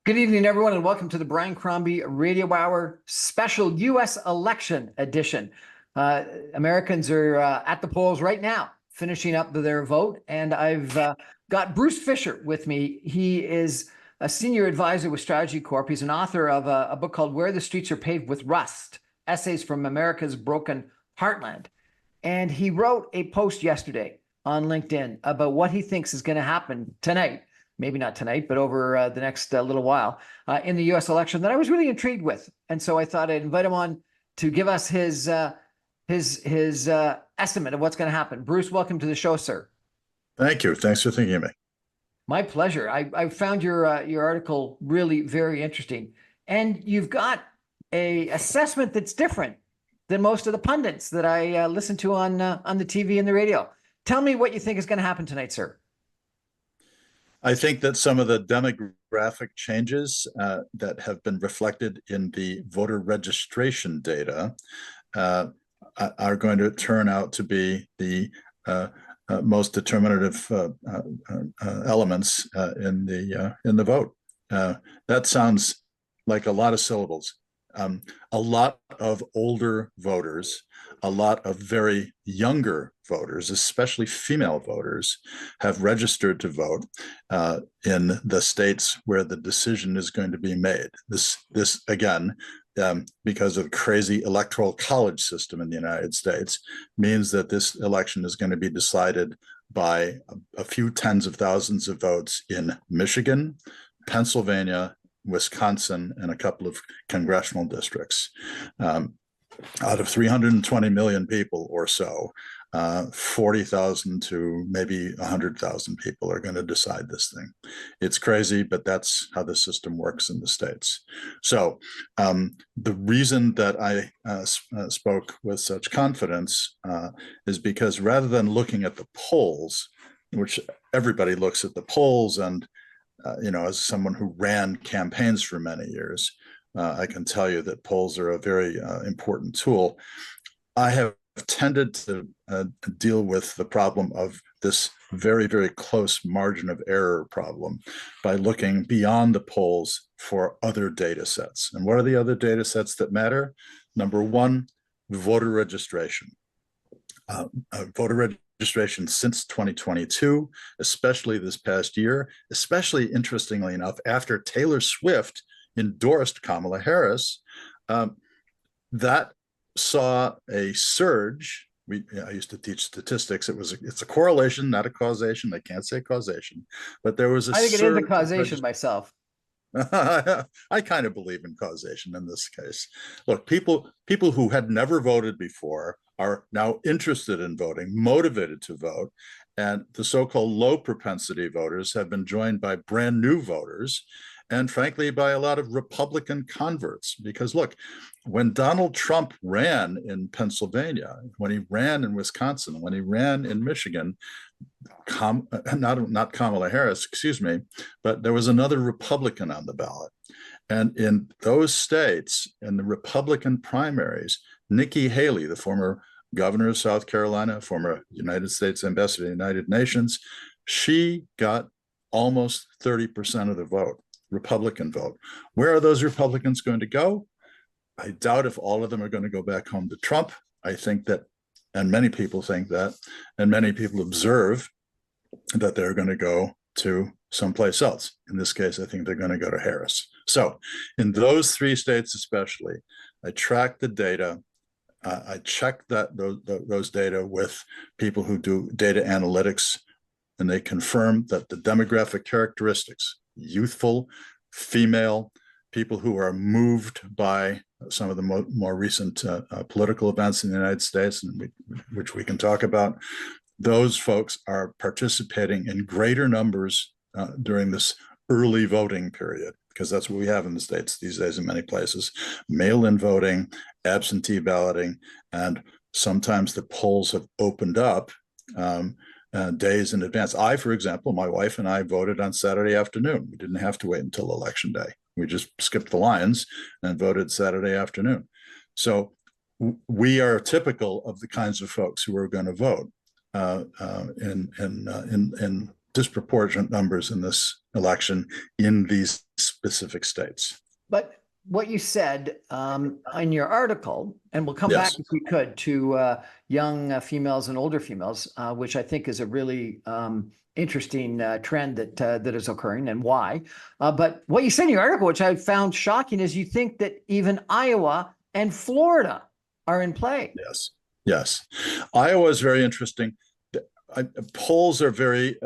Good evening, everyone, and welcome to the Brian Crombie Radio Hour special U.S. election edition. Americans are at the polls right now, finishing up their vote, and I've got Bruce Fisher with me. He is a senior advisor with Strategy Corp. He's an author of a book called Where the Streets Are Paved with Rust, Essays from America's Broken Heartland. And he wrote a post yesterday on LinkedIn about what he thinks is going to happen tonight. Maybe not tonight, but over the next little while in the U.S. election that I was really intrigued with. And so I thought I'd invite him on to give us his estimate of what's going to happen. Bruce, welcome to the show, sir. Thank you. Thanks for thinking of me. My pleasure. I found your article really very interesting. And you've got a assessment that's different than most of the pundits that I listen to on the TV and the radio. Tell me what you think is going to happen tonight, sir. I think that some of the demographic changes that have been reflected in the voter registration data are going to turn out to be the most determinative elements in the vote. That sounds like a lot of syllables. A lot of older voters, a lot of very younger voters, especially female voters, have registered to vote in the states where the decision is going to be made. This again, because of crazy electoral college system in the United States, means that this election is going to be decided by a few tens of thousands of votes in Michigan, Pennsylvania, Wisconsin, and a couple of congressional districts. Out of 320 million people or so, 40,000 to maybe 100,000 people are going to decide this thing. It's crazy, but that's how the system works in the States. So the reason that I spoke with such confidence is because rather than looking at the polls, which everybody looks at the polls, and as someone who ran campaigns for many years, I can tell you that polls are a very important tool. I have tended to deal with the problem of this very, very close margin of error problem by looking beyond the polls for other data sets. And what are the other data sets that matter? Number one, voter registration. Voter registration since 2022, especially this past year, especially interestingly enough, after Taylor Swift endorsed Kamala Harris, that saw a surge. I used to teach statistics. It's a correlation, not a causation. I can't say causation, but there was a surge. I think it is a causation myself. I kind of believe in causation in this case. Look, people who had never voted before are now interested in voting, motivated to vote, and the so-called low propensity voters have been joined by brand new voters, and frankly, by a lot of Republican converts. Because look, when Donald Trump ran in Pennsylvania, when he ran in Wisconsin, when he ran in Michigan, not Kamala Harris, excuse me, but there was another Republican on the ballot. And in those states, in the Republican primaries, Nikki Haley, the former governor of South Carolina, former United States ambassador to the United Nations, she got almost 30% of the vote, Republican vote. Where are those Republicans going to go? I doubt if all of them are going to go back home to Trump. I think that, and many people think that, and many people observe that they're going to go to someplace else. In this case, I think they're going to go to Harris. So in those three states especially, I tracked the data. I checked those data with people who do data analytics, and they confirm that the demographic characteristics, youthful, female, people who are moved by some of the more recent political events in the United States, and which we can talk about, those folks are participating in greater numbers during this early voting period, because that's what we have in the States these days in many places: mail-in voting, absentee balloting, and sometimes the polls have opened up days in advance. For example, my wife and I voted on Saturday afternoon. We didn't have to wait until Election Day. We just skipped the lines and voted Saturday afternoon. So we are typical of the kinds of folks who are going to vote in disproportionate numbers in this election in these specific states. But what you said in your article, and we'll come back Yes. if we could to young females and older females, which I think is a really interesting trend that is occurring and why. But what you said in your article, which I found shocking, is you think that even Iowa and Florida are in play. Yes. Yes. Iowa is very interesting. Polls are very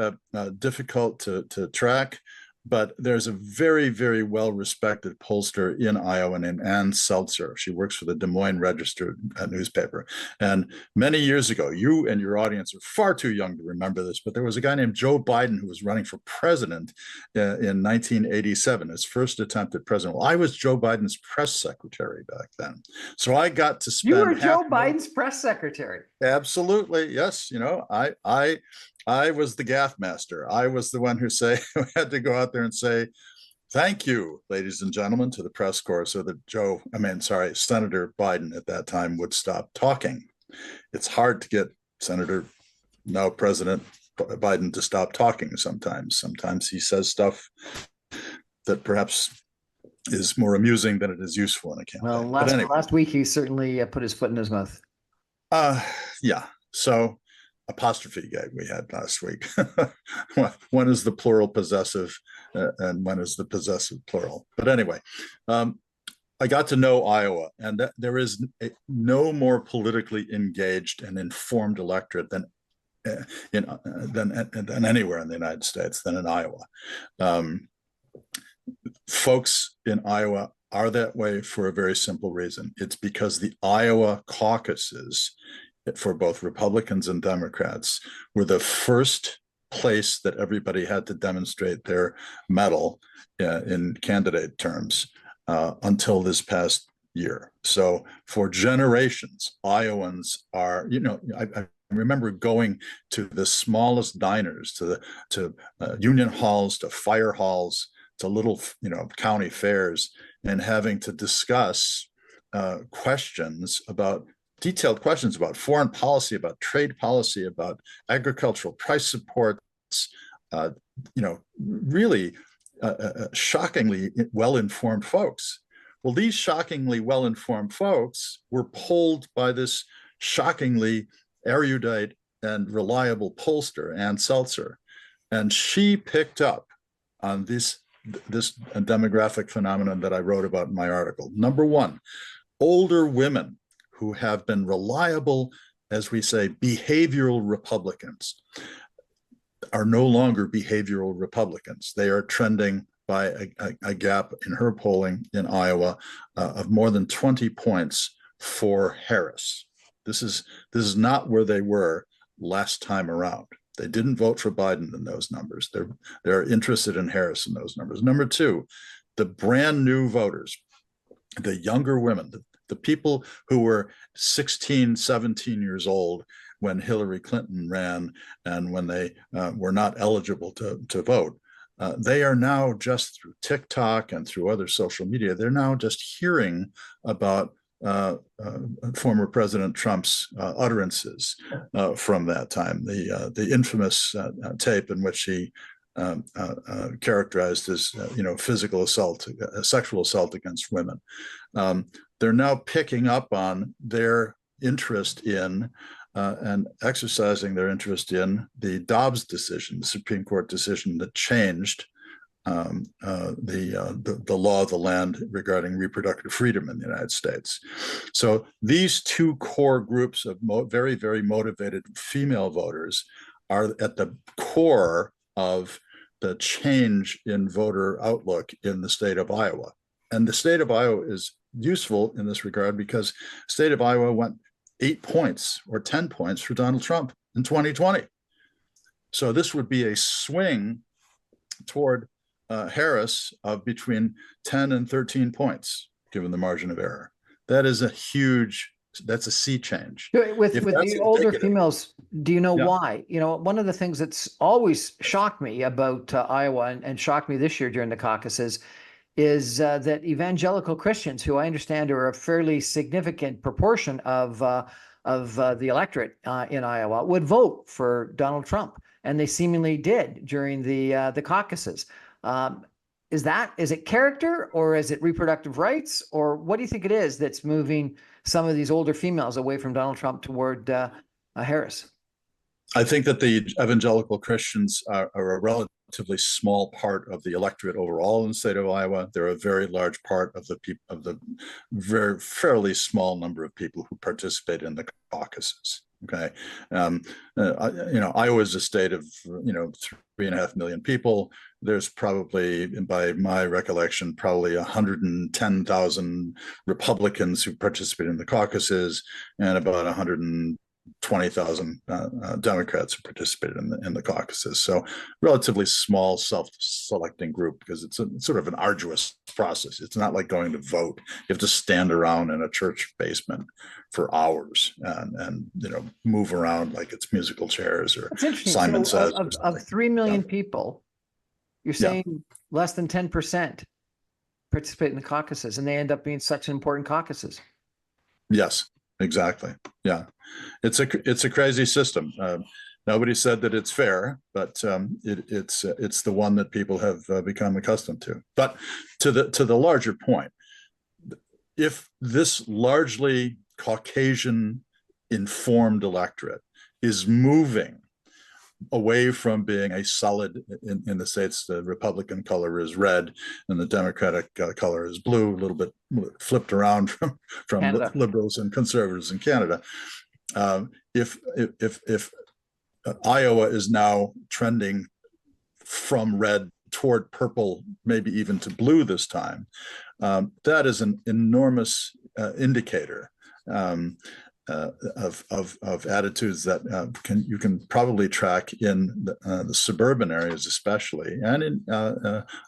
difficult to track, but there's a very, very well-respected pollster in Iowa named Ann Seltzer. She works for the Des Moines Register newspaper. And many years ago, you and your audience are far too young to remember this, but there was a guy named Joe Biden who was running for president in 1987, his first attempt at president. Well, I was Joe Biden's press secretary back then. So I got to spend— You were Joe Biden's press secretary. Absolutely. Yes. I was the gaff master. I was the one who had to go out there and say, thank you, ladies and gentlemen, to the press corps, so that Senator Biden at that time would stop talking. It's hard to get now President Biden to stop talking sometimes. Sometimes he says stuff that perhaps is more amusing than it is useful in a campaign. Well, last week he certainly put his foot in his mouth. Yeah. So apostrophe gag we had last week. When is the plural possessive and when is the possessive plural? But anyway, I got to know Iowa, and there is no more politically engaged and informed electorate than anywhere in the United States than in Iowa. Folks in Iowa are that way for a very simple reason. It's because the Iowa caucuses for both Republicans and Democrats were the first place that everybody had to demonstrate their mettle in candidate terms until this past year. So for generations, Iowans are, I remember going to the smallest diners, to union halls, to fire halls, to little, county fairs, and having to discuss detailed questions about foreign policy, about trade policy, about agricultural price supports, really shockingly well-informed folks. Well, these shockingly well-informed folks were polled by this shockingly erudite and reliable pollster, Ann Seltzer, and she picked up on this demographic phenomenon that I wrote about in my article. Number one, older women who have been reliable, as we say, behavioral Republicans are no longer behavioral Republicans. They are trending by a gap in her polling in Iowa of more than 20 points for Harris. This is not where they were last time around. They didn't vote for Biden in those numbers. They're interested in Harris in those numbers. Number two, the brand new voters, the younger women, the people who were 16, 17 years old when Hillary Clinton ran and when they were not eligible to vote, they are now, just through TikTok and through other social media, they're now just hearing about former President Trump's utterances from that time, the infamous tape in which he characterized as physical assault, sexual assault against women. They're now picking up on their interest in and exercising their interest in the Dobbs decision, the Supreme Court decision that changed the law of the land regarding reproductive freedom in the United States. So these two core groups of very, very motivated female voters are at the core of the change in voter outlook in the state of Iowa. And the state of Iowa is useful in this regard because the state of Iowa went 8 points or 10 points for Donald Trump in 2020. So this would be a swing toward Harris of between 10 and 13 points, given the margin of error. That's a sea change. With the older females, do you know why? One of the things that's always shocked me about Iowa and shocked me this year during the caucuses is that evangelical Christians, who I understand are a fairly significant proportion of the electorate in Iowa, would vote for Donald Trump, and they seemingly did during the caucuses. is it character, or is it reproductive rights, or what do you think it is that's moving some of these older females away from Donald Trump toward Harris? I think that the evangelical Christians are a relatively small part of the electorate overall in the state of Iowa. They're a very large part of the very fairly small number of people who participate in the caucuses. Okay, Iowa is a state of 3.5 million people. There's probably, by my recollection, probably 110,000 Republicans who participate in the caucuses, and about 120,000 Democrats who participated in the caucuses. So relatively small self-selecting group, because it's sort of an arduous process. It's not like going to vote. You have to stand around in a church basement for hours and move around like it's musical chairs, or Simon Says. Of 3 million people, you're saying less than 10% participate in the caucuses, and they end up being such important caucuses. Yes, exactly. Yeah, it's a crazy system. Nobody said that it's fair, but it's the one that people have become accustomed to. But to the larger point, if this largely Caucasian informed electorate is moving away from being a solid, in the States, the Republican color is red and the Democratic color is blue, a little bit flipped around from liberals and conservatives in Canada. If Iowa is now trending from red toward purple, maybe even to blue this time, that is an enormous indicator of attitudes that you can probably track in the suburban areas, especially, and in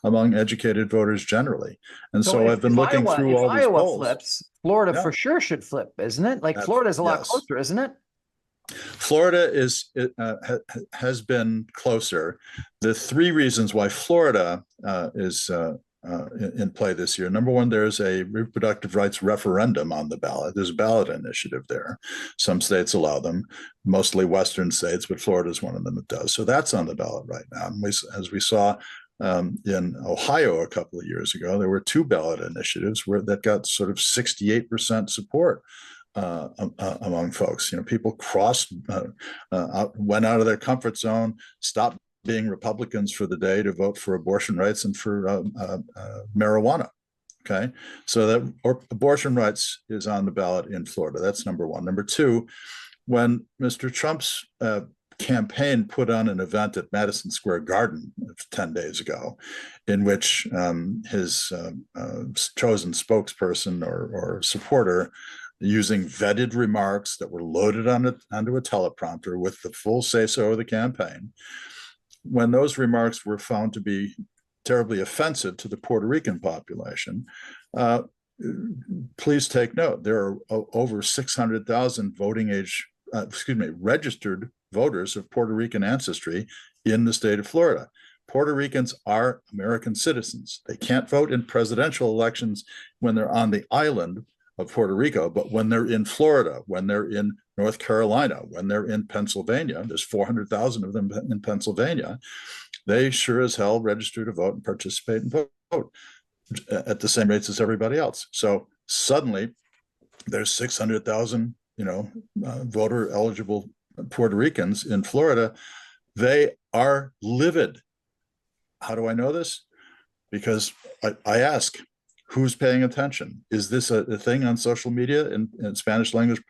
among educated voters generally. And so I've been looking through all these polls. Flips, Florida for sure should flip, isn't it? Like Florida's a lot closer, isn't it? Florida has been closer. The three reasons why Florida is in play this year. Number one, there's a reproductive rights referendum on the ballot. There's a ballot initiative there. Some states allow them, mostly Western states, but Florida is one of them that does. So that's on the ballot right now. And as we saw in Ohio a couple of years ago, there were two ballot initiatives that got sort of 68% support among folks. People went out of their comfort zone, stopped being Republicans for the day to vote for abortion rights and for marijuana. Okay, so that abortion rights is on the ballot in Florida. That's number one. Number two, when Mr. Trump's campaign put on an event at Madison Square Garden 10 days ago, in which his chosen spokesperson or supporter, using vetted remarks that were loaded onto a teleprompter with the full say-so of the campaign, when those remarks were found to be terribly offensive to the Puerto Rican population, please take note, there are over 600,000 registered voters of Puerto Rican ancestry in the state of Florida. Puerto Ricans are American citizens. They can't vote in presidential elections when they're on the island of Puerto Rico, but when they're in Florida, when they're in North Carolina, when they're in Pennsylvania, there's 400,000 of them in Pennsylvania, they sure as hell register to vote and participate and vote at the same rates as everybody else. So suddenly there's 600,000, voter eligible Puerto Ricans in Florida. They are livid. How do I know this? Because I ask, who's paying attention? Is this a thing on social media and Spanish language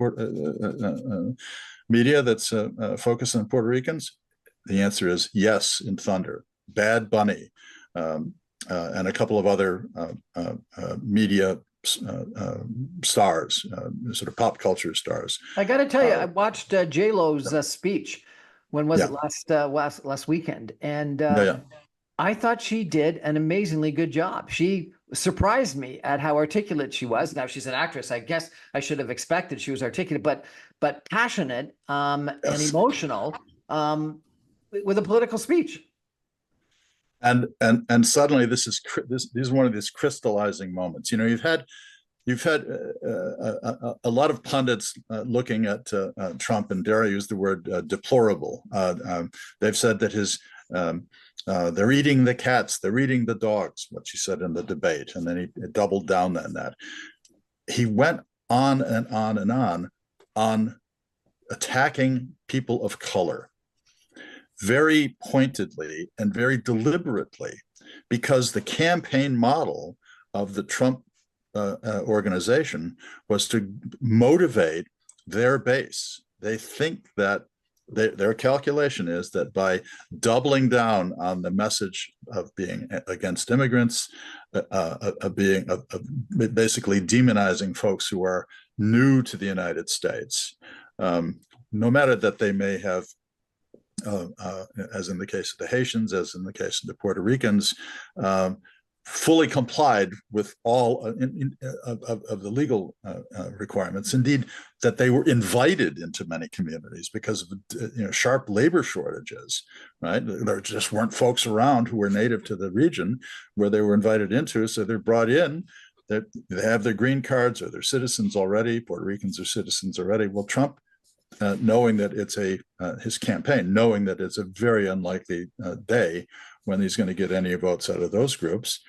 media that's focused on Puerto Ricans? The answer is yes, in Thunder, Bad Bunny, and a couple of other media stars, sort of pop culture stars. I got to tell you, I watched J-Lo's speech. When was it? Last weekend, and I thought she did an amazingly good job. She surprised me at how articulate she was. Now, she's an actress. I guess I should have expected she was articulate, but passionate and emotional with a political speech. And suddenly this is one of these crystallizing moments. You've had a lot of pundits looking at Trump, and dare I use the word deplorable. They've said that They're eating the cats, they're eating the dogs, what she said in the debate. And then he doubled down on that. He went on and on and on attacking people of color very pointedly and very deliberately, because the campaign model of the Trump organization was to motivate their base. They think that their calculation is that by doubling down on the message of being against immigrants, basically demonizing folks who are new to the United States, no matter that they may have, as in the case of the Haitians, as in the case of the Puerto Ricans, fully complied with all of the legal requirements. Indeed, that they were invited into many communities because of sharp labor shortages. Right, there just weren't folks around who were native to the region where they were invited into, so they're brought in. They have their green cards or they're citizens already. Puerto Ricans are citizens already. Well, Trump, knowing that it's his campaign, knowing that it's a very unlikely day when he's going to get any votes out of those groups,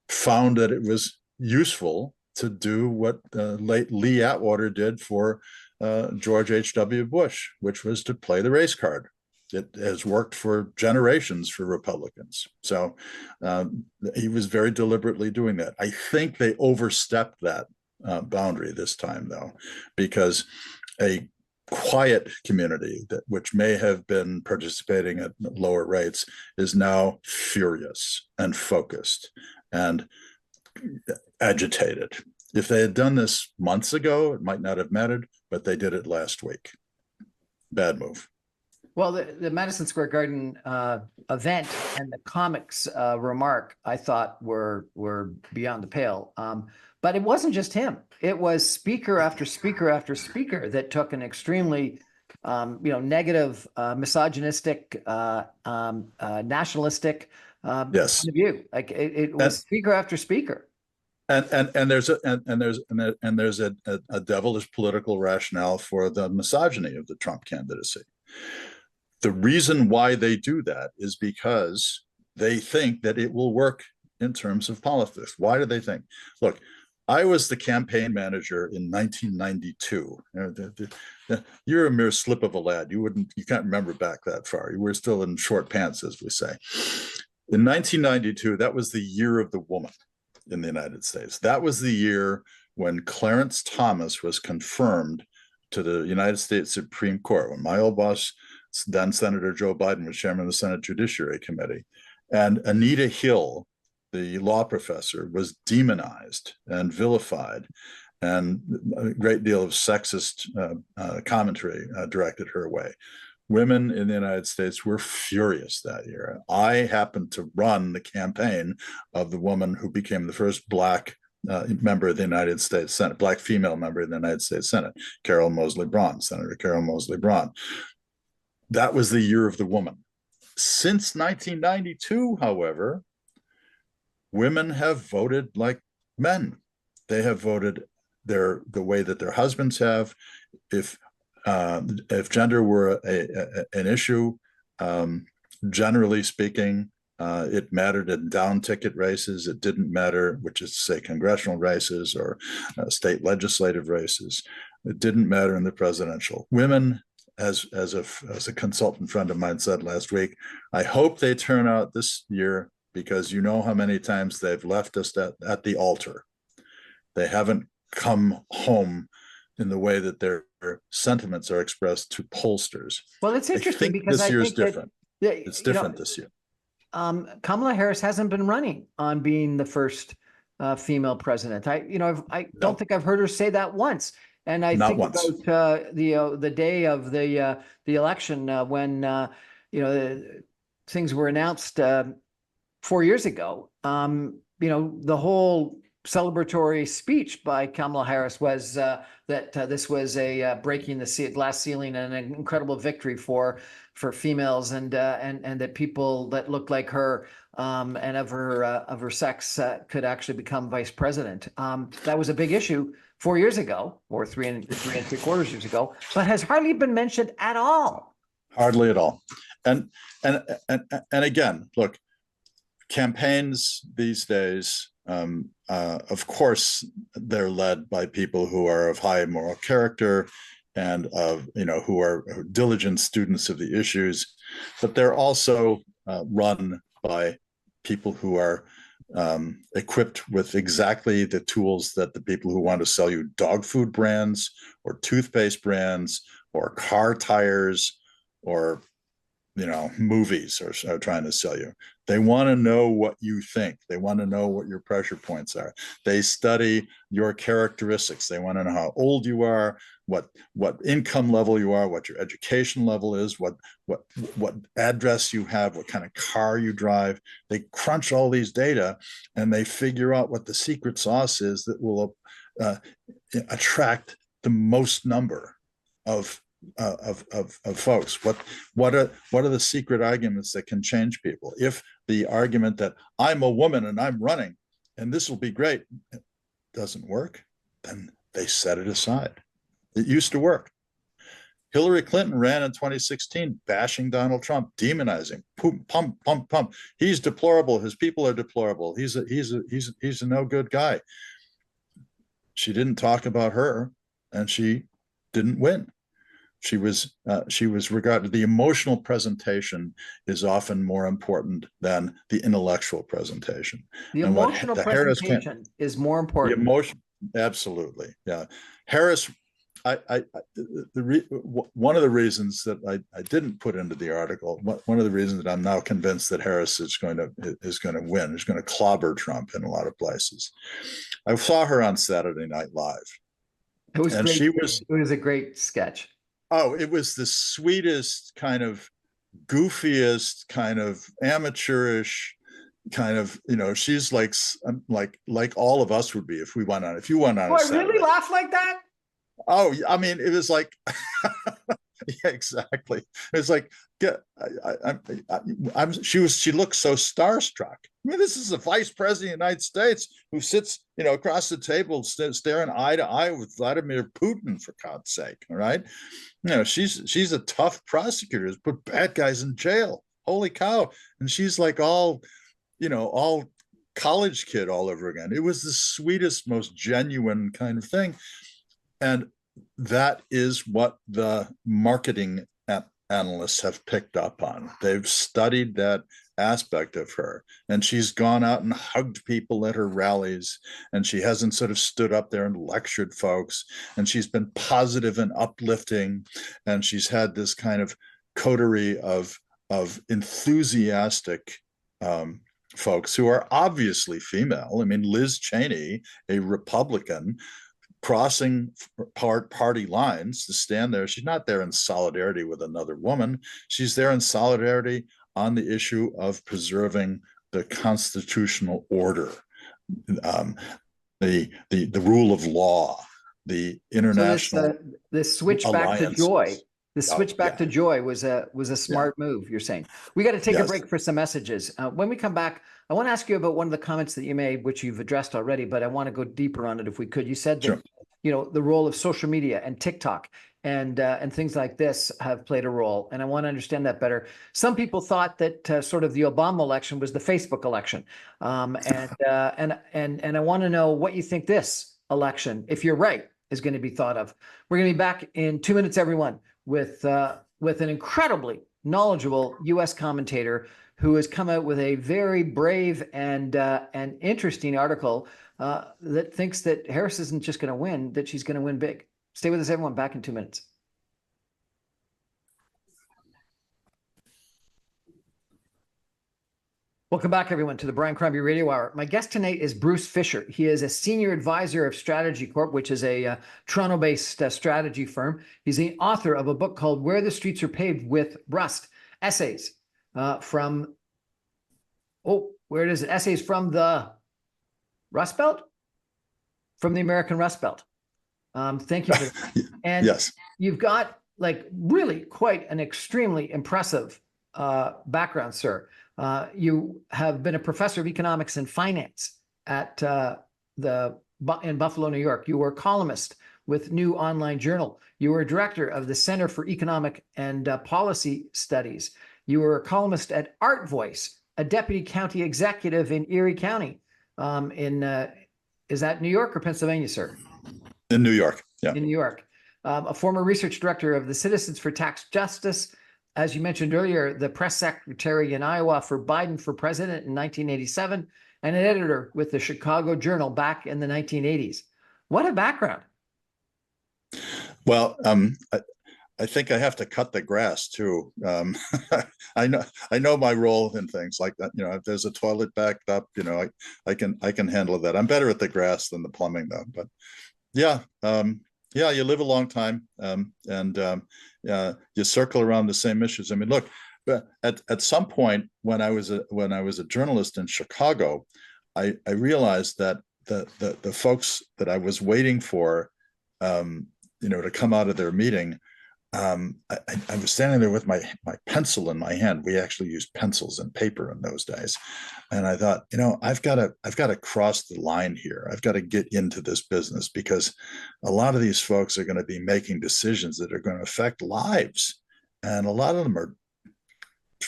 found that it was useful to do what late Lee Atwater did for George H.W. Bush, which was to play the race card. It has worked for generations for Republicans. So he was very deliberately doing that. I think they overstepped that boundary this time, though, because a quiet community which may have been participating at lower rates is now furious and focused and agitated. If they had done this months ago, it might not have mattered, but they did it last week. Bad move. Well, the Madison Square Garden event and the comics remark, I thought were beyond the pale. But it wasn't just him. It was speaker after speaker after speaker that took an extremely, negative, misogynistic, nationalistic yes. point of view. Like it was speaker after speaker. And there's a devilish political rationale for the misogyny of the Trump candidacy. The reason why they do that is because they think that it will work in terms of politics. Why do they think? Look, I was the campaign manager in 1992. You're a mere slip of a lad. You can't remember back that far. You were still in short pants, as we say. In 1992, that was the year of the woman in the United States. That was the year when Clarence Thomas was confirmed to the United States Supreme Court, when my old boss, then Senator Joe Biden, was chairman of the Senate Judiciary Committee. And Anita Hill, the law professor, was demonized and vilified, and a great deal of sexist commentary directed her way. Women in the United States were furious that year. I happened to run the campaign of the woman who became the first Black member of the United States Senate, Black female member of the United States Senate, Carol Moseley Braun, Senator Carol Moseley Braun. That was the year of the woman. Since 1992, however, women have voted like men. They have voted the way that their husbands have. If gender were an issue, generally speaking, it mattered in down ticket races. It didn't matter, which is to say congressional races or state legislative races. It didn't matter in the presidential. Women, as a consultant friend of mine said last week, I hope they turn out this year, because you know how many times they've left us at the altar. They haven't come home in the way that their sentiments are expressed to pollsters. Well, it's interesting because this year is different. It's different this year. Kamala Harris hasn't been running on being the first female president. I don't think I've heard her say that once. And I think about the day of the election when things were announced 4 years ago. The whole celebratory speech by Kamala Harris was that this was a breaking the glass ceiling and an incredible victory for females, and that people that looked like her and of her sex could actually become vice president. That was a big issue 4 years ago, or three and three quarters years ago, but has hardly been mentioned at all. Hardly at all. And and again, look, campaigns these days, of course, they're led by people who are of high moral character and of, who are diligent students of the issues, but they're also run by people who are equipped with exactly the tools that the people who want to sell you dog food brands or toothpaste brands or car tires or movies are trying to sell you. They want to know what you think. They want to know what your pressure points are. They study your characteristics. They want to know how old you are, what income level you are, what your education level is, what address you have, what kind of car you drive. They crunch all these data and they figure out what the secret sauce is that will attract the most number of folks. What are the secret arguments that can change people? If the argument that I'm a woman and I'm running and this will be great doesn't work, then they set it aside. It used to work. Hillary Clinton ran in 2016 bashing Donald Trump, demonizing, pump. He's deplorable. His people are deplorable. He's a no good guy. She didn't talk about her, and she didn't win. She was regarded. The emotional presentation is often more important than the intellectual presentation. The emotional presentation is more important. The emotion, absolutely, yeah. Harris, one of the reasons that I didn't put into the article, one of the reasons that I'm now convinced that Harris is going to win, is going to clobber Trump in a lot of places. I saw her on Saturday Night Live. It was great. It was a great sketch. Oh, it was the sweetest, kind of goofiest, kind of amateurish, kind of, she's like all of us would be if you went on. Oh, I really laughed like that? Oh, I mean, it was like, yeah, exactly. It's like, she looked so starstruck. I mean, this is the vice president of the United States who sits, across the table, staring eye to eye with Vladimir Putin, for God's sake. All right. She's a tough prosecutor who's put bad guys in jail. Holy cow. And she's like all college kid all over again. It was the sweetest, most genuine kind of thing. And that is what the marketing analysts have picked up on. They've studied that aspect of her, and she's gone out and hugged people at her rallies, and she hasn't sort of stood up there and lectured folks, and she's been positive and uplifting, and she's had this kind of coterie of enthusiastic folks who are obviously female. I mean, Liz Cheney, a Republican, crossing party lines to stand there. She's not there in solidarity with another woman. She's there in solidarity on the issue of preserving the constitutional order, the rule of law, the international. So this switch back to joy. The switch back to joy was a smart move, you're saying. We got to take a break for some messages. When we come back, I want to ask you about one of the comments that you made, which you've addressed already, but I want to go deeper on it if we could. You said that the role of social media and TikTok and things like this have played a role, and I want to understand that better. Some people thought that sort of the Obama election was the Facebook election, and I want to know what you think this election, if you're right, is going to be thought of. We're going to be back in 2 minutes, everyone, with an incredibly knowledgeable U.S. commentator who has come out with a very brave and interesting article that thinks that Harris isn't just going to win, that she's going to win big. Stay with us, everyone. Back in 2 minutes. Welcome back, everyone, to the Brian Crombie Radio Hour. My guest tonight is Bruce Fisher. He is a senior advisor of Strategy Corp, which is a Toronto-based strategy firm. He's the author of a book called Where the Streets Are Paved with Rust, essays from, where is it? Essays from the Rust Belt? From the American Rust Belt. Thank you for that. And yes, you've got like really quite an extremely impressive background, sir. You have been a professor of economics and finance at in Buffalo, New York. You were a columnist with New Online Journal. You were a director of the Center for Economic and Policy Studies. You were a columnist at Art Voice, a deputy county executive in Erie County. Is that New York or Pennsylvania, sir? In New York, yeah. In New York. A former research director of the Citizens for Tax Justice. As you mentioned earlier, the press secretary in Iowa for Biden for president in 1987, and an editor with the Chicago Journal back in the 1980s. What a background. Well, I think I have to cut the grass too. I know my role in things like that. You know, if there's a toilet backed up, you know, I can handle that. I'm better at the grass than the plumbing though. But yeah, you live a long time, and you circle around the same issues. I mean, look, at some point when I was a journalist in Chicago, I realized that the folks that I was waiting for, to come out of their meeting, I was standing there with my pencil in my hand. We actually used pencils and paper in those days. And I thought, I've got to cross the line here. I've got to get into this business, because a lot of these folks are going to be making decisions that are going to affect lives. And a lot of them are,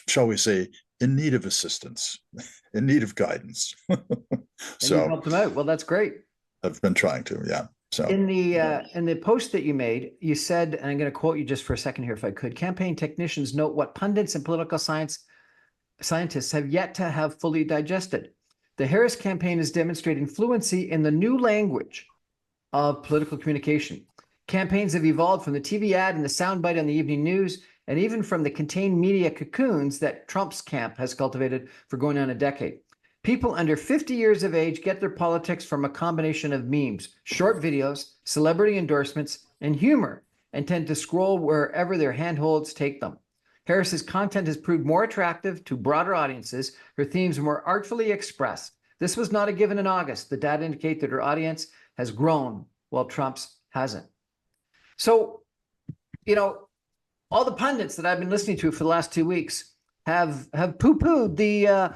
shall we say, in need of assistance, in need of guidance. So you helped them out. Well, that's great. I've been trying to, yeah. So in the post that you made, you said, and I'm going to quote you just for a second here, if I could: campaign technicians note what pundits and political scientists have yet to have fully digested. The Harris campaign is demonstrating fluency in the new language of political communication. Campaigns have evolved from the TV ad and the soundbite on the evening news, and even from the contained media cocoons that Trump's camp has cultivated for going on a decade. People under 50 years of age get their politics from a combination of memes, short videos, celebrity endorsements, and humor, and tend to scroll wherever their handholds take them. Harris's content has proved more attractive to broader audiences. Her themes are more artfully expressed. This was not a given in August. The data indicate that her audience has grown while Trump's hasn't. So, all the pundits that I've been listening to for the last 2 weeks have poo-pooed the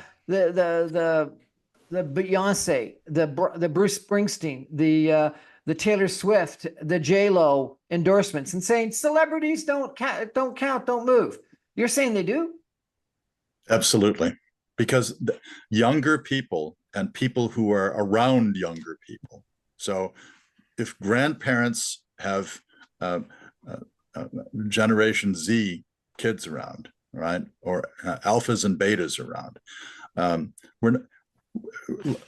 Beyonce, the Bruce Springsteen, the Taylor Swift, the J-Lo endorsements, and saying celebrities don't count, don't move. You're saying they do? Absolutely, because younger people and people who are around younger people. So, if grandparents have Generation Z kids around, right, or alphas and betas around.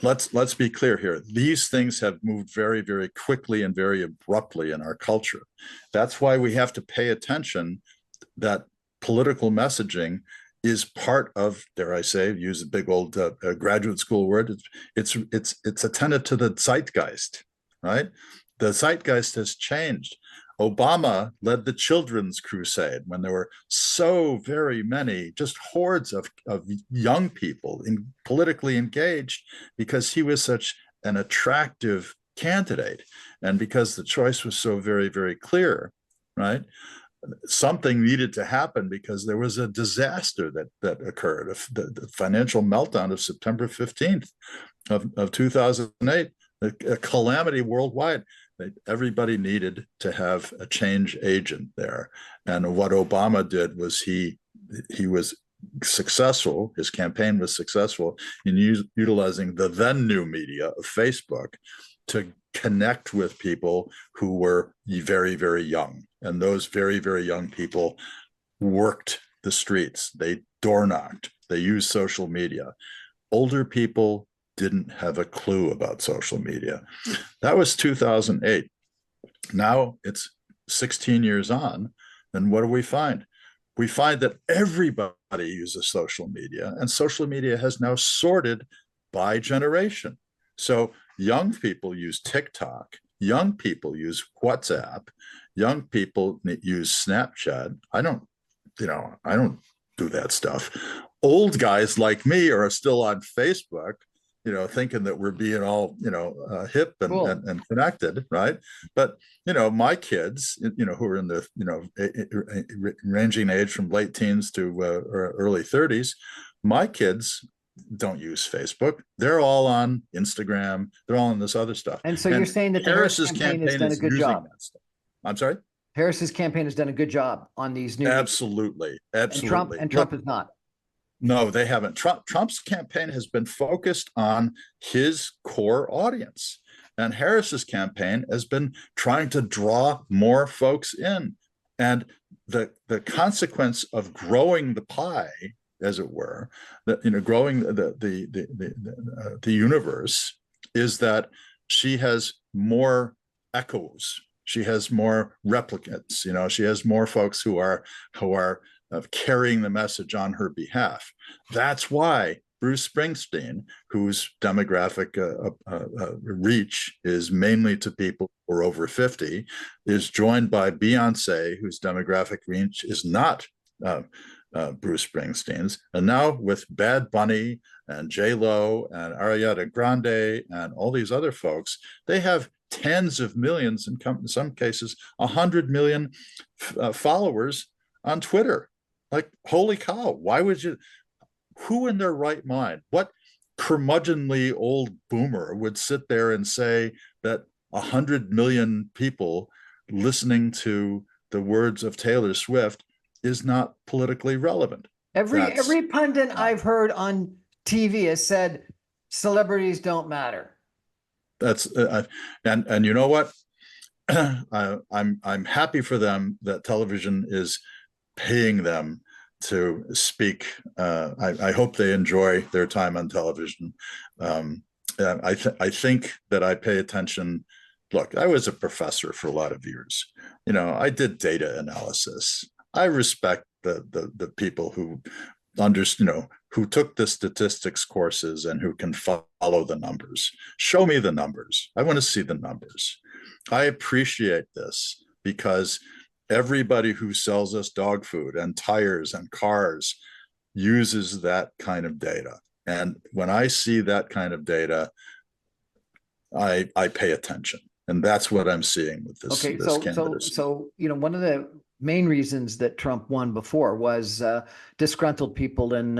Let's be clear here. These things have moved very, very quickly and very abruptly in our culture. That's why we have to pay attention that political messaging is part of, dare I say, use a big old graduate school word. It's attentive to the zeitgeist, right? The zeitgeist has changed. Obama led the children's crusade when there were so very many, just hordes of young people politically engaged, because he was such an attractive candidate and because the choice was so very, very clear, right? Something needed to happen because there was a disaster that occurred, the financial meltdown of September 15th of 2008, a calamity worldwide. Everybody needed to have a change agent there. And what Obama did was he was successful, his campaign was successful in utilizing the then new media of Facebook to connect with people who were very, very young. And those very, very young people worked the streets. They door knocked. They used social media. Older people didn't have a clue about social media. That was 2008. Now it's 16 years on, and what do we find? We find that everybody uses social media, and social media has now sorted by generation. So young people use TikTok, young people use WhatsApp, young people use Snapchat. I don't do that stuff. Old guys like me are still on Facebook, thinking that we're being all, hip and, cool. and connected, right? But, my kids, who are in the, ranging age from late teens to early 30s, my kids don't use Facebook. They're all on Instagram. They're all on this other stuff. And so you're saying that the Harris campaign has done a good job. That stuff. I'm sorry? Harris's campaign has done a good job on these new. Absolutely. Absolutely. And Trump is not. No, they haven't. Trump's campaign has been focused on his core audience. And Harris's campaign has been trying to draw more folks in. And the consequence of growing the pie, as it were, growing the universe, is that she has more echoes. She has more replicants. She has more folks who are carrying the message on her behalf. That's why Bruce Springsteen, whose demographic reach is mainly to people who are over 50, is joined by Beyonce, whose demographic reach is not Bruce Springsteen's. And now with Bad Bunny and J-Lo and Ariana Grande and all these other folks, they have tens of millions, in some cases, 100 million followers on Twitter. Like, holy cow, why would you? Who in their right mind, what curmudgeonly old boomer would sit there and say that 100 million people listening to the words of Taylor Swift is not politically relevant? Every pundit I've heard on TV has said celebrities don't matter. That's and you know what? I'm happy for them that television is paying them to speak. I hope they enjoy their time on television. I think that I pay attention. Look, I was a professor for a lot of years. I did data analysis. I respect the people who who took the statistics courses and who can follow the numbers. Show me the numbers. I want to see the numbers. I appreciate this because everybody who sells us dog food and tires and cars uses that kind of data. And when I see that kind of data, I pay attention. And that's what I'm seeing with this. Okay, this so one of the main reasons that Trump won before was disgruntled people in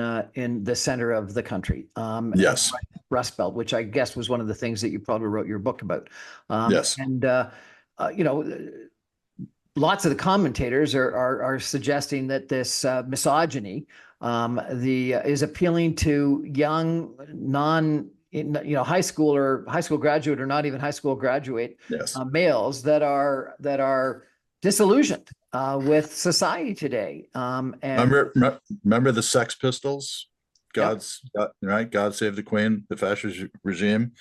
the center of the country. Yes. Rust Belt, which I guess was one of the things that you probably wrote your book about. Yes. And lots of the commentators are suggesting that this misogyny is appealing to young high school graduate or not even high school graduate yes. Males that are disillusioned with society today. And remember the Sex Pistols? God Save the Queen, the fascist regime,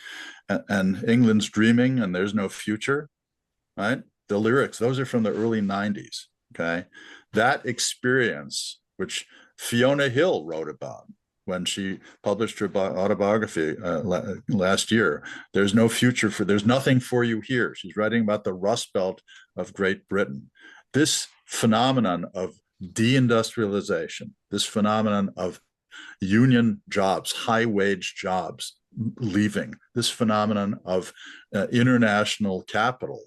and England's dreaming, and there's no future, right? The lyrics, those are from the early 90s, okay? That experience, which Fiona Hill wrote about when she published her autobiography last year, there's nothing for you here. She's writing about the Rust Belt of Great Britain. This phenomenon of deindustrialization, this phenomenon of union jobs, high-wage jobs leaving, this phenomenon of international capital,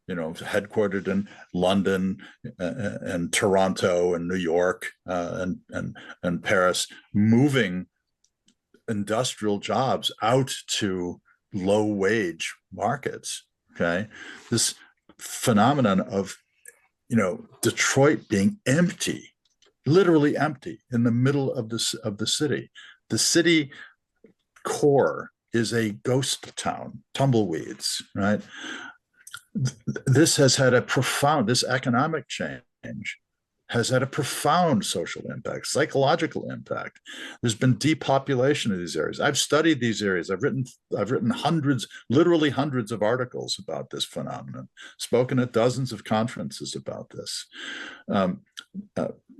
headquartered in London and Toronto and New York and Paris, moving industrial jobs out to low-wage markets. Okay, this phenomenon of Detroit being empty, literally empty, in the middle of the city. The city core is a ghost town, tumbleweeds, right? This economic change has had a profound social impact, psychological impact. There's been depopulation of these areas. I've studied these areas. I've written literally hundreds of articles about this phenomenon, spoken at dozens of conferences about this,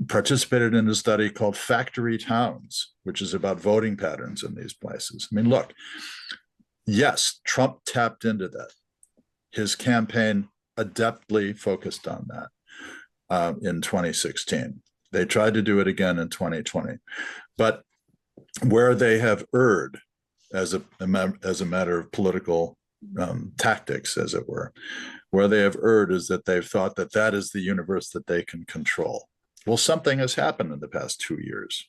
participated in a study called Factory Towns, which is about voting patterns in these places. I mean, look, yes, Trump tapped into that. His campaign adeptly focused on that in 2016. They tried to do it again in 2020. But where they have erred as a matter of political tactics, as it were, where they have erred is that they've thought that is the universe that they can control. Well, something has happened in the past 2 years.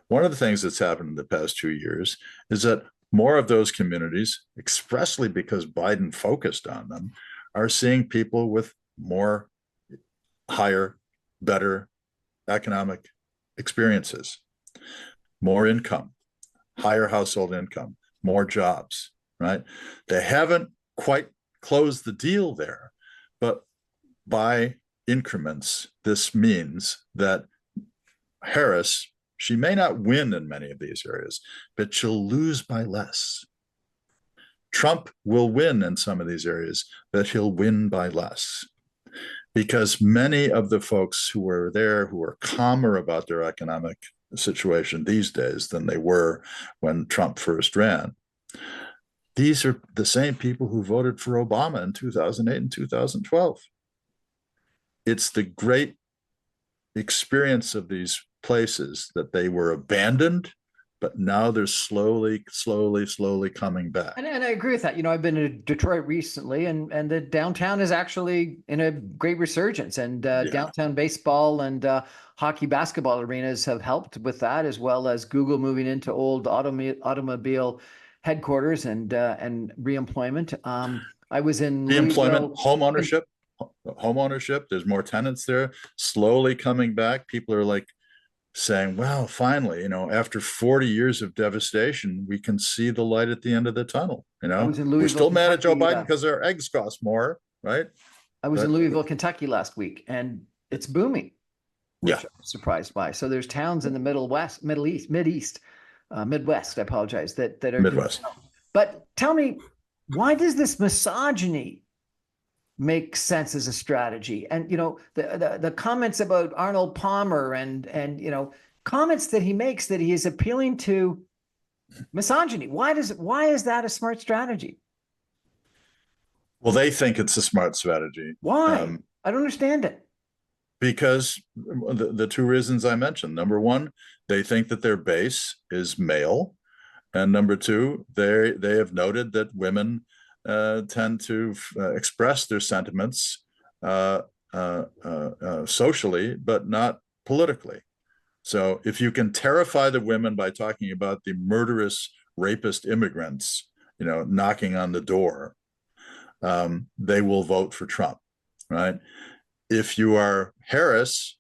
One of the things that's happened in the past 2 years is that more of those communities, expressly because Biden focused on them, are seeing people with more, higher, better economic experiences, more income, higher household income, more jobs, right? They haven't quite closed the deal there, but by increments, this means that Harris, she may not win in many of these areas, but she'll lose by less. Trump will win in some of these areas, but he'll win by less. Because many of the folks who were there, who are calmer about their economic situation these days than they were when Trump first ran, these are the same people who voted for Obama in 2008 and 2012. It's the great experience of these places that they were abandoned, but now they're slowly coming back. And I agree with that. I've been to Detroit recently, and the downtown is actually in a great resurgence. And downtown baseball and hockey, basketball arenas have helped with that, as well as Google moving into old automobile headquarters and reemployment. I was in Reemployment, Louisville. home ownership. There's more tenants there, slowly coming back. People are like saying, well, finally, after 40 years of devastation, we can see the light at the end of the tunnel. I was in We're Louisville, still mad at Joe Kentucky. Biden because our eggs cost more, right? I was in Louisville, Kentucky last week, and it's booming, which Yeah. I'm surprised by. So there's towns in the Midwest, I apologize, that are Midwest. doing well. But tell me, why does this misogyny make sense as a strategy? And the comments about Arnold Palmer and comments that he makes, that he is appealing to misogyny. Why is that a smart strategy? Well, they think it's a smart strategy. Why? I don't understand it. Because the two reasons I mentioned. Number one, they think that their base is male. And number two, they have noted that women tend to express their sentiments socially, but not politically. So if you can terrify the women by talking about the murderous rapist immigrants, knocking on the door, they will vote for Trump, right? If you are Harris,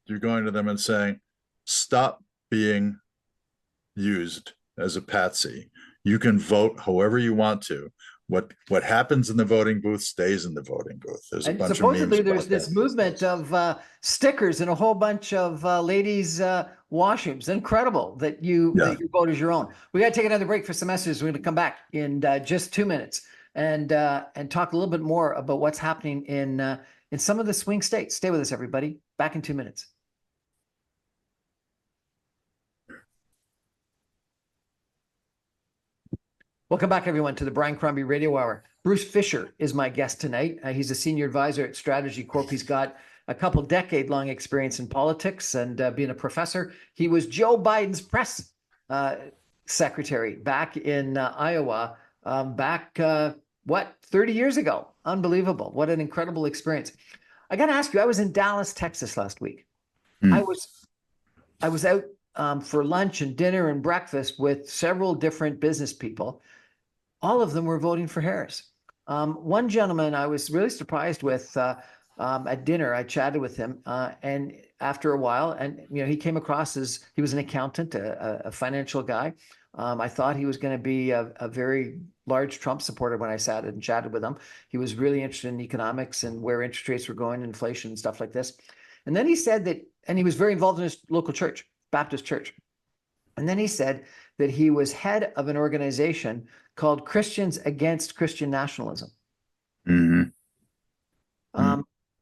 you're going to them and saying, stop being used as a patsy. You can vote however you want to. What happens in the voting booth stays in the voting booth. There's a bunch of memes. Supposedly there's this movement of stickers in a whole bunch of ladies' washrooms. Incredible that that your vote is your own. We got to take another break for some messages. We're going to come back in just 2 minutes and talk a little bit more about what's happening in some of the swing states. Stay with us, everybody. Back in 2 minutes. Welcome back, everyone, to the Brian Crombie Radio Hour. Bruce Fisher is my guest tonight. He's a senior advisor at Strategy Corp. He's got a couple decade-long experience in politics and being a professor. He was Joe Biden's press secretary back in Iowa, 30 years ago. Unbelievable. What an incredible experience. I got to ask you, I was in Dallas, Texas last week. I was out for lunch and dinner and breakfast with several different business people. All of them were voting for Harris. One gentleman I was really surprised with at dinner. I chatted with him, and after a while, and he came across as he was an accountant, a financial guy. I thought he was going to be a very large Trump supporter when I sat and chatted with him. He was really interested in economics and where interest rates were going, inflation and stuff like this. And then he said that, and he was very involved in his local church, Baptist church. And then he said that he was head of an organization called Christians Against Christian Nationalism.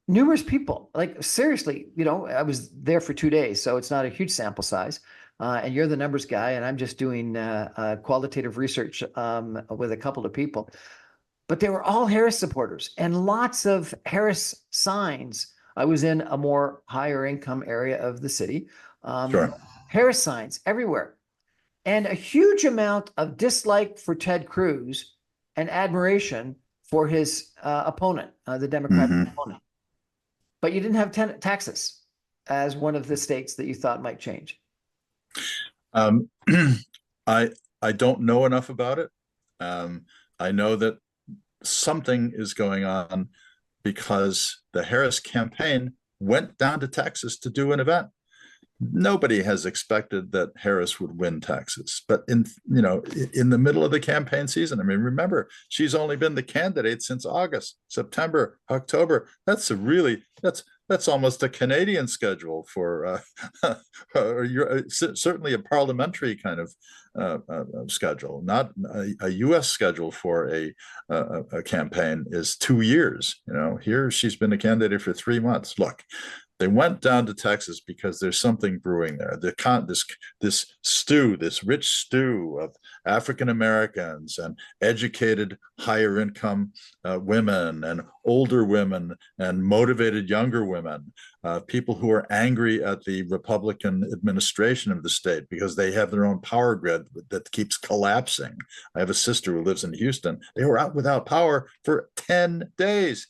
Numerous people, like seriously, I was there for 2 days, so it's not a huge sample size. And you're the numbers guy, and I'm just doing qualitative research with a couple of people. But they were all Harris supporters and lots of Harris signs. I was in a more higher income area of the city. Sure. Harris signs everywhere. And a huge amount of dislike for Ted Cruz and admiration for his opponent, the Democratic opponent. But you didn't have Texas as one of the states that you thought might change. Um, I I don't know enough about it. I know that something is going on because the Harris campaign went down to Texas to do an event. Nobody has expected that Harris would win Texas, but in the middle of the campaign season, I mean, remember, she's only been the candidate since August, September, October. That's almost a Canadian schedule for certainly a parliamentary kind of schedule. Not a U.S. schedule for a campaign is 2 years. Here she's been a candidate for 3 months. Look, they went down to Texas because there's something brewing there. This stew, this rich stew of African Americans and educated, higher income women and older women and motivated younger women, people who are angry at the Republican administration of the state because they have their own power grid that keeps collapsing. I have a sister who lives in Houston. They were out without power for 10 days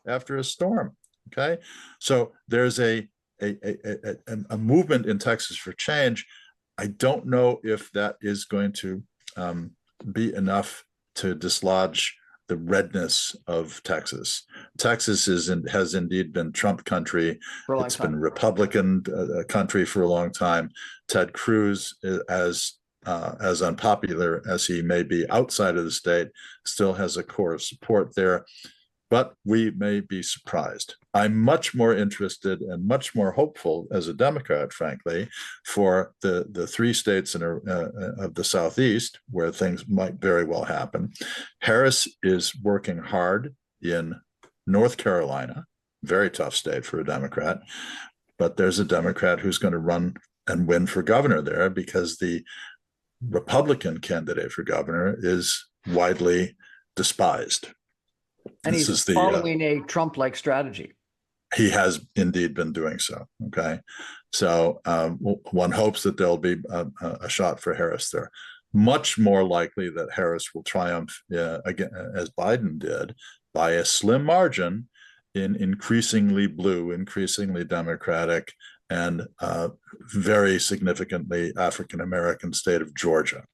after a storm. Okay, so there's a movement in Texas for change. I don't know if that is going to be enough to dislodge the redness of Texas. Texas has indeed been Trump country. It's been Republican country for a long time. Ted Cruz, as unpopular as he may be outside of the state, still has a core of support there. But we may be surprised. I'm much more interested and much more hopeful as a Democrat, frankly, for the 3 states of the Southeast where things might very well happen. Harris is working hard in North Carolina, very tough state for a Democrat, but there's a Democrat who's going to run and win for governor there because the Republican candidate for governor is widely despised. And he's following a Trump-like strategy. He has indeed been doing so. Okay. So one hopes that there'll be a shot for Harris there. Much more likely that Harris will triumph again, as Biden did, by a slim margin in increasingly blue, increasingly Democratic, and very significantly African-American state of Georgia.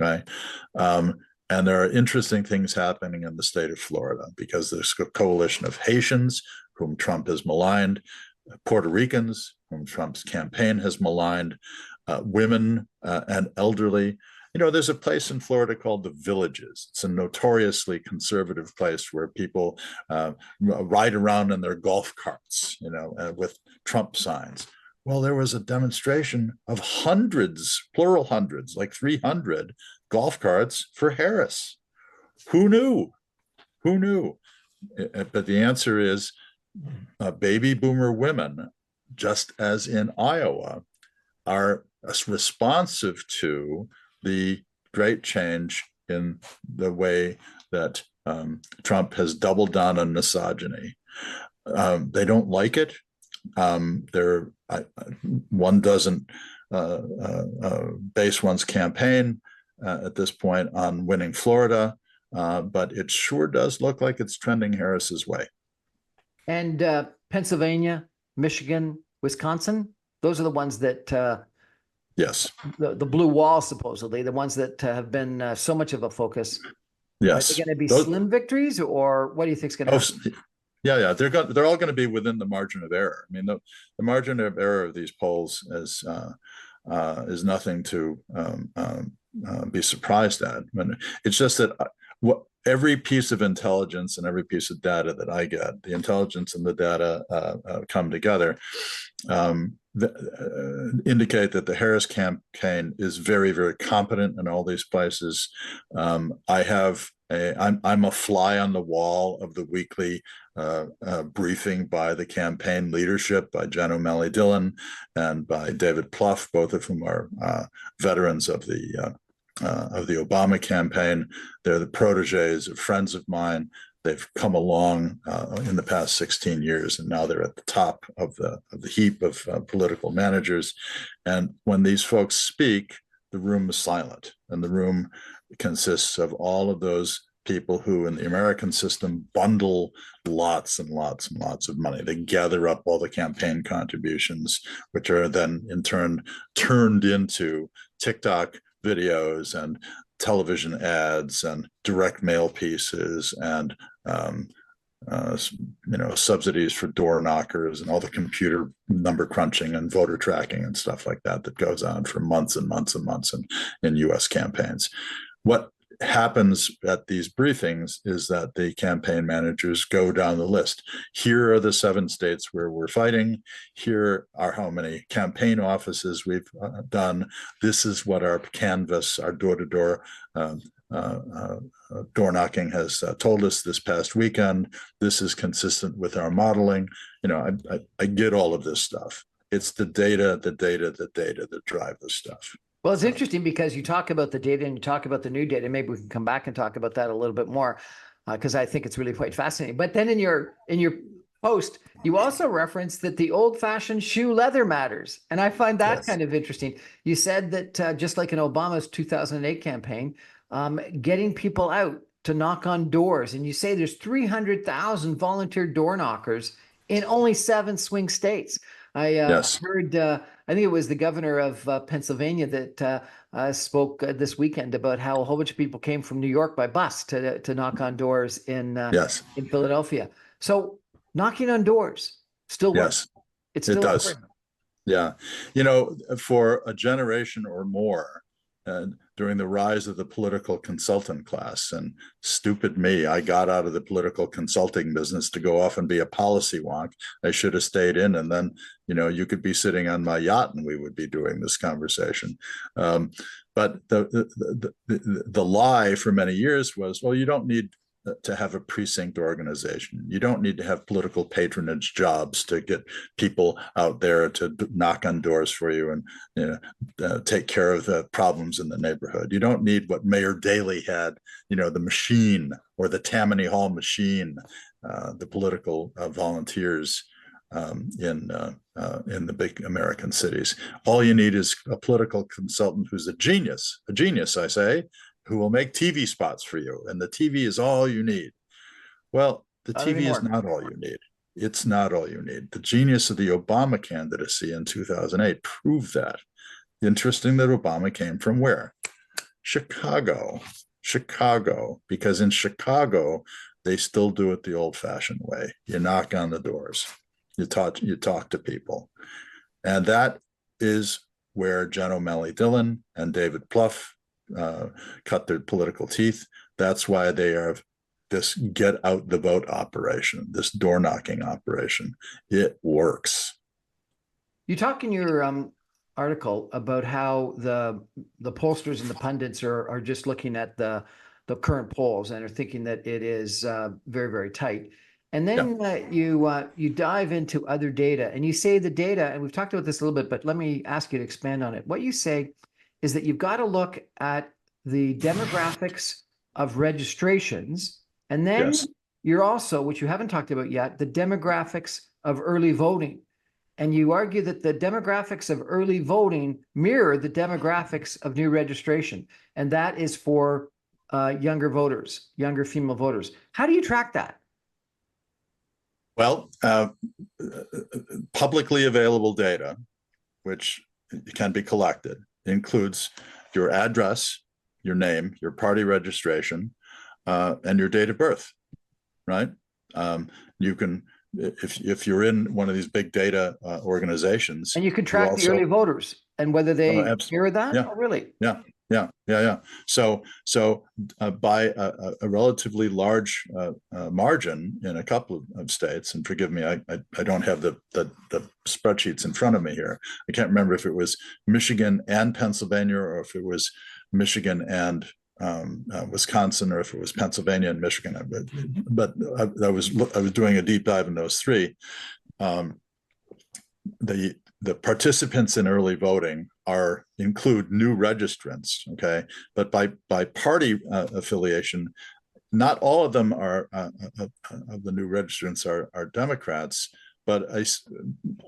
Okay. And there are interesting things happening in the state of Florida because there's a coalition of Haitians whom Trump has maligned, Puerto Ricans whom Trump's campaign has maligned, women and elderly. There's a place in Florida called the Villages. It's a notoriously conservative place where people ride around in their golf carts, with Trump signs. Well, there was a demonstration of hundreds, plural hundreds, like 300 golf carts for Harris. Who knew? Who knew? But the answer is baby boomer women, just as in Iowa, are responsive to the great change in the way that Trump has doubled down on misogyny. They don't like it. One doesn't base one's campaign at this point on winning Florida, but it sure does look like it's trending Harris's way. And Pennsylvania, Michigan, Wisconsin, those are the ones that yes, the blue wall, supposedly, the ones that have been so much of a focus. Yes. Are they going to be slim victories, or what do you think is going to happen? Yeah, they're all going to be within the margin of error. I mean, the margin of error of these polls is nothing to be surprised at. I mean, it's just that every piece of intelligence and every piece of data that I get, the intelligence and the data come together, indicate that the Harris campaign is very, very competent in all these places. I'm a fly on the wall of the weekly briefing by the campaign leadership, by Jen O'Malley Dillon and by David Plouffe, both of whom are veterans of the Obama campaign. They're the proteges of friends of mine. They've come along in the past 16 years, and now they're at the top of the heap of political managers. And when these folks speak, the room is silent, and the room consists of all of those people who in the American system bundle lots and lots and lots of money. They gather up all the campaign contributions, which are then in turn turned into TikTok videos and television ads and direct mail pieces and subsidies for door knockers and all the computer number crunching and voter tracking and stuff like that goes on for months and months and months in U.S. campaigns. What happens at these briefings is that the campaign managers go down the list. Here are the 7 states where we're fighting. Here are how many campaign offices we've done. This is what our canvas, our door-to-door door knocking has told us this past weekend. This is consistent with our modeling. I get all of this stuff. It's the data that drive this stuff. Well, it's interesting because you talk about the data and you talk about the new data. Maybe we can come back and talk about that a little bit more because I think it's really quite fascinating. But then in your post, you also referenced that the old-fashioned shoe leather matters. And I find that kind of interesting. You said that just like in Obama's 2008 campaign, getting people out to knock on doors. And you say there's 300,000 volunteer door knockers in only 7 swing states. I heard, I think it was the governor of Pennsylvania that spoke this weekend about how a whole bunch of people came from New York by bus to knock on doors in Philadelphia. So knocking on doors still works. It does. Important. Yeah. For a generation or more, during the rise of the political consultant class, and stupid me, I got out of the political consulting business to go off and be a policy wonk. I should have stayed in, and then you could be sitting on my yacht and we would be doing this conversation. But the lie for many years was, well, you don't need to have a precinct organization. You don't need to have political patronage jobs to get people out there to knock on doors for you and take care of the problems in the neighborhood. You don't need what Mayor Daley had, the machine or the Tammany Hall machine, the political volunteers in the big American cities. All you need is a political consultant who's a genius, I say, who will make TV spots for you. And the TV is all you need. Well, the TV is not all you need. It's not all you need. The genius of the Obama candidacy in 2008 proved that. Interesting that Obama came from where? Chicago, because in Chicago, they still do it the old-fashioned way. You knock on the doors. You talk to people. And that is where Jen O'Malley Dillon and David Plouffe cut their political teeth. That's why they have this get out the vote operation, this door knocking operation. It works. You talk in your article about how the pollsters and the pundits are just looking at the current polls and are thinking that it is very, very tight. And then you dive into other data and you say the data, and we've talked about this a little bit, but let me ask you to expand on it. What you say is that you've got to look at the demographics of registrations, and then you're also, which you haven't talked about yet, the demographics of early voting. And you argue that the demographics of early voting mirror the demographics of new registration, and that is for younger voters, younger female voters. How do you track that? Well, publicly available data, which can be collected, includes your address, your name, your party registration, and your date of birth, right? You can, if you're in one of these big data organizations. And you can track the early voters and whether they mirror that. Yeah. Oh, really? Yeah. So by a relatively large margin in a couple of states, and forgive me, I don't have the spreadsheets in front of me here. I can't remember if it was Michigan and Pennsylvania, or if it was Michigan and Wisconsin, or if it was Pennsylvania and Michigan. But I was doing a deep dive in those three. The participants in early voting include new registrants, okay? But by party affiliation, not all of them are of the new registrants are Democrats, but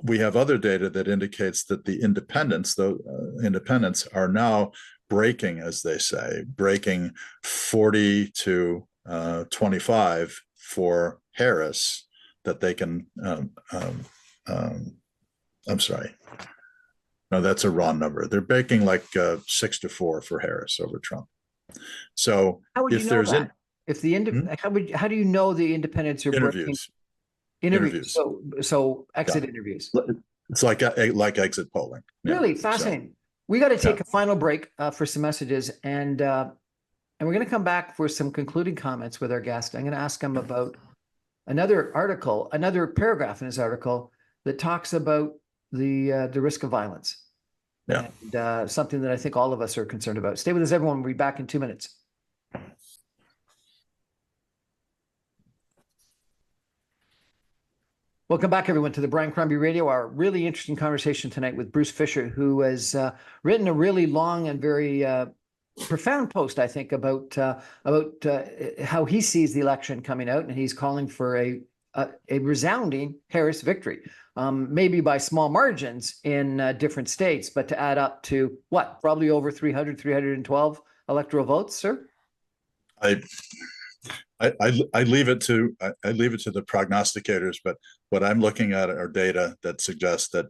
we have other data that indicates that the independents are now breaking, as they say, breaking 40 to 25 for Harris that they can. I'm sorry. No, that's a wrong number. They're baking like 6-4 for Harris over Trump. So How would you if know there's that? If the how do you know the independents are breaking interviews? So exit interviews. It's like exit polling. Really fascinating. We got to take a final break for some messages, and we're going to come back for some concluding comments with our guest. I'm going to ask him about another article, another paragraph in his article that talks about the risk of violence. Yeah. And something that I think all of us are concerned about. Stay with us, everyone. We'll be back in 2 minutes. Welcome back, everyone, to the Brian Crombie Radio Hour. Really interesting conversation tonight with Bruce Fisher, who has written a really long and very profound post, I think, about how he sees the election coming out, and he's calling for a resounding Harris victory, maybe by small margins in different states, but to add up to what, probably over 312 electoral votes, sir? I leave it to the prognosticators, but what I'm looking at are data that suggests that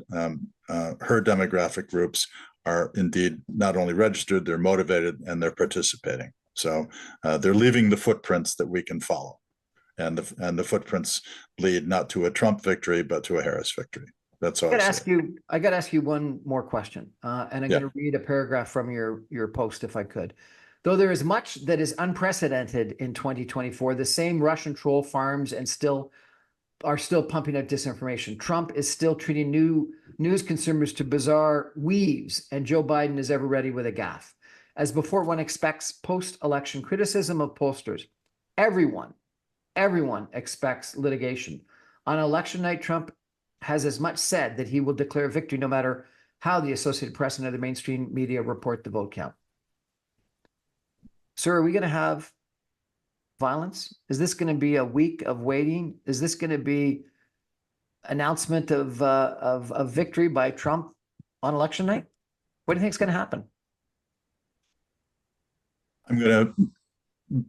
her demographic groups are indeed not only registered, they're motivated, and they're participating. So they're leaving the footprints that we can follow, and the footprints lead not to a Trump victory, but to a Harris victory. That's all. I got to ask you one more question, and I'm going to read a paragraph from your post, if I could. Though there is much that is unprecedented in 2024, the same Russian troll farms are still pumping out disinformation. Trump is still treating news consumers to bizarre weaves, and Joe Biden is ever ready with a gaffe. As before, one expects post-election criticism of pollsters. Everyone expects litigation. On election night, Trump has as much said that he will declare victory no matter how the Associated Press and other mainstream media report the vote count. Sir, are we going to have violence? Is this going to be a week of waiting? Is this going to be announcement of victory by Trump on election night? What do you think is going to happen? I'm going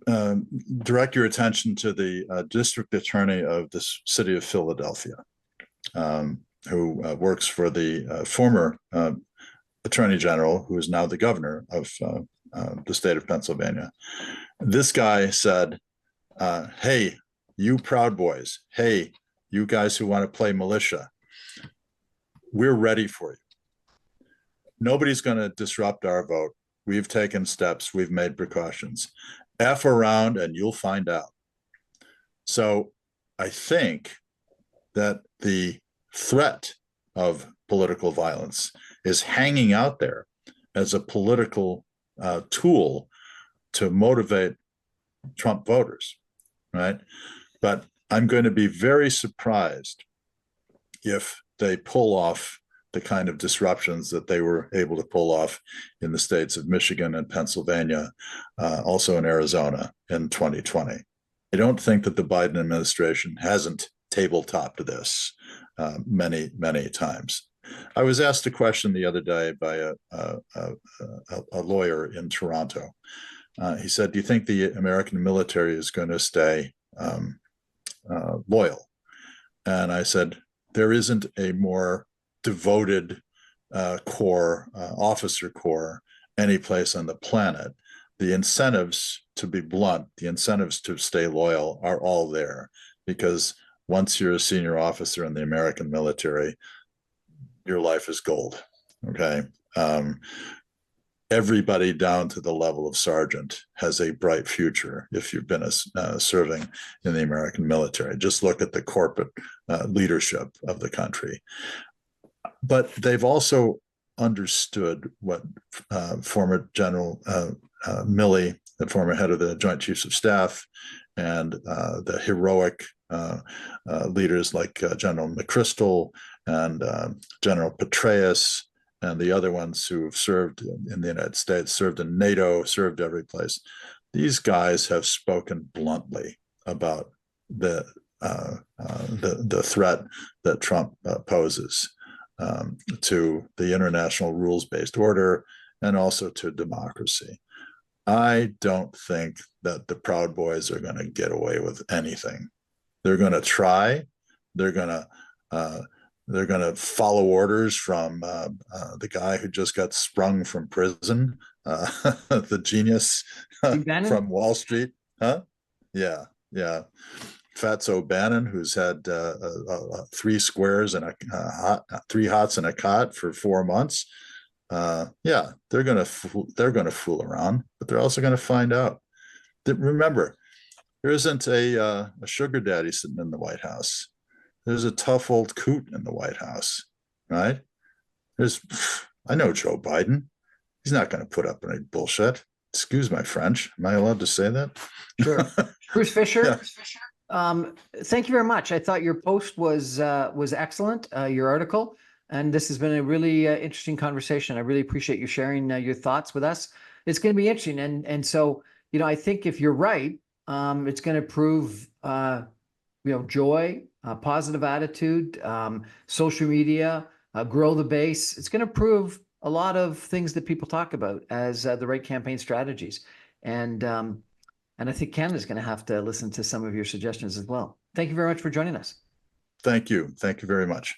to direct your attention to the district attorney of the city of Philadelphia, who works for the former attorney general, who is now the governor of the state of Pennsylvania. This guy said, hey, you Proud Boys, hey, you guys who want to play militia, we're ready for you. Nobody's going to disrupt our vote. We've taken steps. We've made precautions. F around and you'll find out. So I think that the threat of political violence is hanging out there as a political tool to motivate Trump voters, right? But I'm going to be very surprised if they pull off the kind of disruptions that they were able to pull off in the states of Michigan and Pennsylvania, also in Arizona in 2020. I don't think that the Biden administration hasn't tabletopped this many, many times. I was asked a question the other day by a lawyer in Toronto. He said, do you think the American military is going to stay loyal? And I said, there isn't a more devoted officer corps any place on the planet. The incentives, to be blunt, the incentives to stay loyal are all there, because once you're a senior officer in the American military, your life is gold. Okay. Everybody down to the level of sergeant has a bright future if you've been serving in the American military. Just look at the corporate leadership of the country. But they've also understood what former General Milley, the former head of the Joint Chiefs of Staff, and the heroic leaders like General McChrystal and General Petraeus and the other ones who have served in the United States, served in NATO, served every place. These guys have spoken bluntly about the threat that Trump poses to the international rules-based order and also to democracy. I don't think that the Proud Boys are going to get away with anything. They're going to try. They're going to uh, they're going to follow orders from the guy who just got sprung from prison, the genius Steve Bannon? from Wall Street, huh? Yeah, yeah. Fatso Bannon, who's had three squares and three hots and a cot for 4 months. Yeah, they're gonna fool around, but they're also gonna find out. That, remember, there isn't a sugar daddy sitting in the White House. There's a tough old coot in the White House, right? There's, I know Joe Biden. He's not going to put up any bullshit. Excuse my French. Am I allowed to say that? Sure. Bruce Fisher, Yeah. thank you very much. I thought your post was excellent, your article, and this has been a really interesting conversation. I really appreciate you sharing your thoughts with us. It's going to be interesting, and so I think if you're right, it's going to prove joy, positive attitude, social media, grow the base. It's going to prove a lot of things that people talk about as the right campaign strategies, and I think Canada's going to have to listen to some of your suggestions as well. Thank you very much for joining us. Thank you. Thank you very much.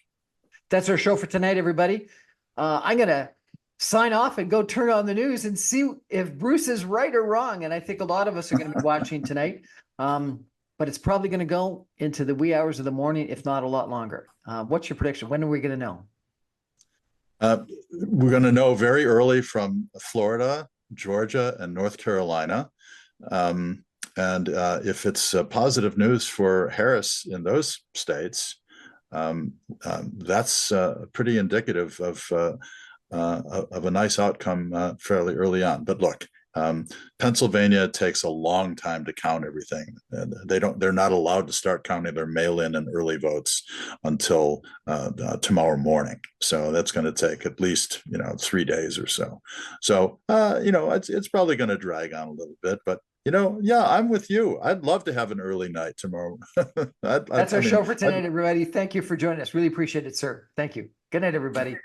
That's our show for tonight, everybody. I'm going to sign off and go turn on the news and see if Bruce is right or wrong. And I think a lot of us are going to be watching tonight. But it's probably going to go into the wee hours of the morning, if not a lot longer. What's your prediction? When are we going to know? We're going to know very early from Florida, Georgia, and North Carolina. And if it's positive news for Harris in those states, that's pretty indicative of a nice outcome fairly early on. But look, Pennsylvania takes a long time to count everything. They're not allowed to start counting their mail-in and early votes until tomorrow morning. So that's going to take at least 3 days or so. So it's probably going to drag on a little bit, but yeah, I'm with you. I'd love to have an early night tomorrow. That's our show for tonight, everybody. Thank you for joining us. Really appreciate it, sir. Thank you. Good night, everybody.